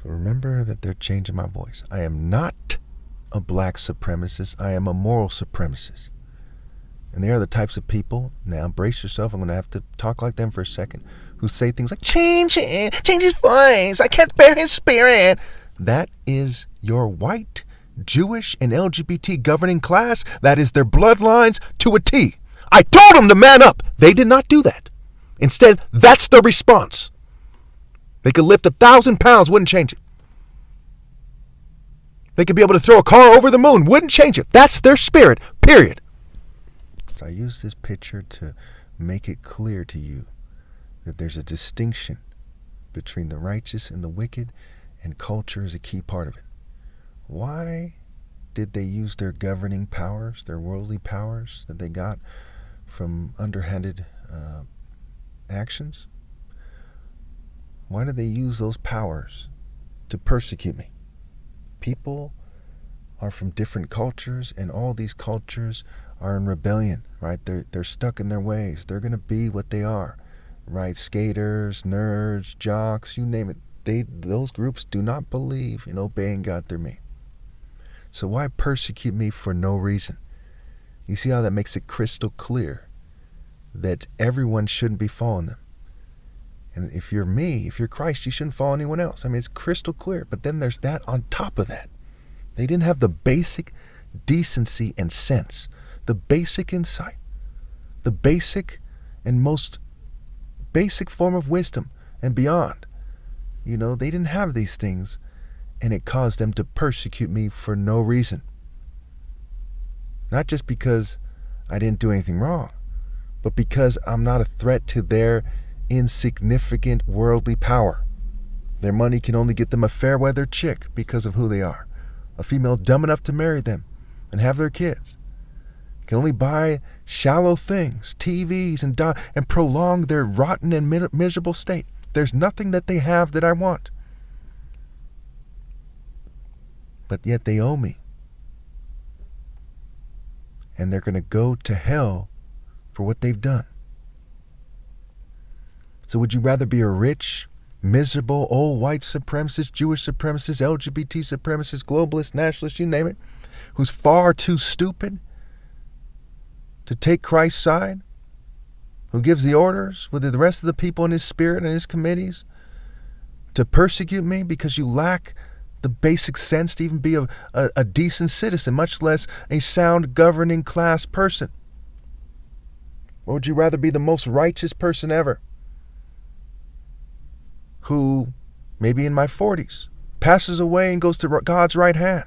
So remember that they're changing my voice. I am not a black supremacist. I am a moral supremacist. And they are the types of people, now brace yourself, I'm going to have to talk like them for a second, who say things like, change his voice, I can't bear his spirit. That is your white, Jewish, and LGBT governing class. That is their bloodlines to a T. I told them to man up. They did not do that. Instead, that's the response. They could lift 1,000 pounds, wouldn't change it. They could be able to throw a car over the moon, wouldn't change it. That's their spirit, period. So I use this picture to make it clear to you that there's a distinction between the righteous and the wicked, and culture is a key part of it. Why did they use their governing powers, their worldly powers that they got from underhanded actions? Why did they use those powers to persecute me? People are from different cultures, and all these cultures are in rebellion, right? They're stuck in their ways. They're going to be what they are, right? Skaters, nerds, jocks, you name it. Those groups do not believe in obeying God through me. So why persecute me for no reason? You see how that makes it crystal clear that everyone shouldn't be following them. And if you're me, if you're Christ, you shouldn't follow anyone else. I mean, it's crystal clear. But then there's that on top of that. They didn't have the basic decency and sense, the basic insight, the basic and most basic form of wisdom and beyond. You know, they didn't have these things, and it caused them to persecute me for no reason. Not just because I didn't do anything wrong, but because I'm not a threat to their insignificant worldly power. Their money can only get them a fair weather chick because of who they are. A female dumb enough to marry them and have their kids. Can only buy shallow things, TVs, and prolong their rotten and miserable state. There's nothing that they have that I want. But yet they owe me. And they're going to go to hell for what they've done. So would you rather be a rich, miserable, old white supremacist, Jewish supremacist, LGBT supremacist, globalist, nationalist, you name it, who's far too stupid to take Christ's side, who gives the orders with the rest of the people in his spirit and his committees to persecute me because you lack the basic sense to even be a decent citizen, much less a sound governing class person? Or would you rather be the most righteous person ever, who, maybe in my 40s, passes away and goes to God's right hand?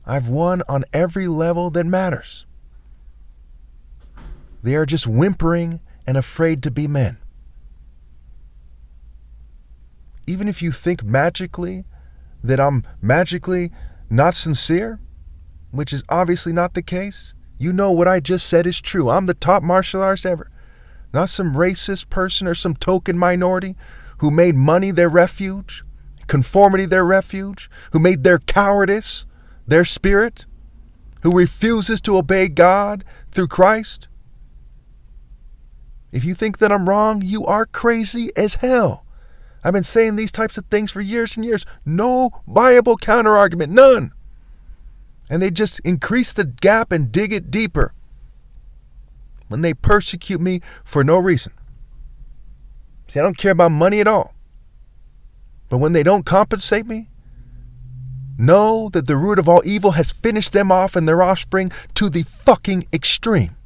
I've won on every level that matters. They are just whimpering and afraid to be men. Even if you think magically that I'm magically not sincere, which is obviously not the case, you know what I just said is true. I'm the top martial artist ever. Not some racist person or some token minority who made money their refuge, conformity their refuge, who made their cowardice their spirit, who refuses to obey God through Christ. If you think that I'm wrong, you are crazy as hell. I've been saying these types of things for years and years. No viable counter-argument, none. And they just increase the gap and dig it deeper when they persecute me for no reason. See, I don't care about money at all. But when they don't compensate me, know that the root of all evil has finished them off and their offspring to the fucking extreme.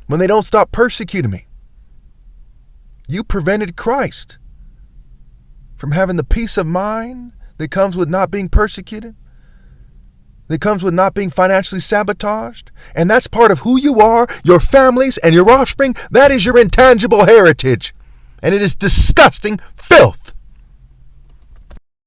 When they don't stop persecuting me, you prevented Christ from having the peace of mind that comes with not being persecuted, that comes with not being financially sabotaged. And that's part of who you are, your families, and your offspring. That is your intangible heritage. And it is disgusting filth.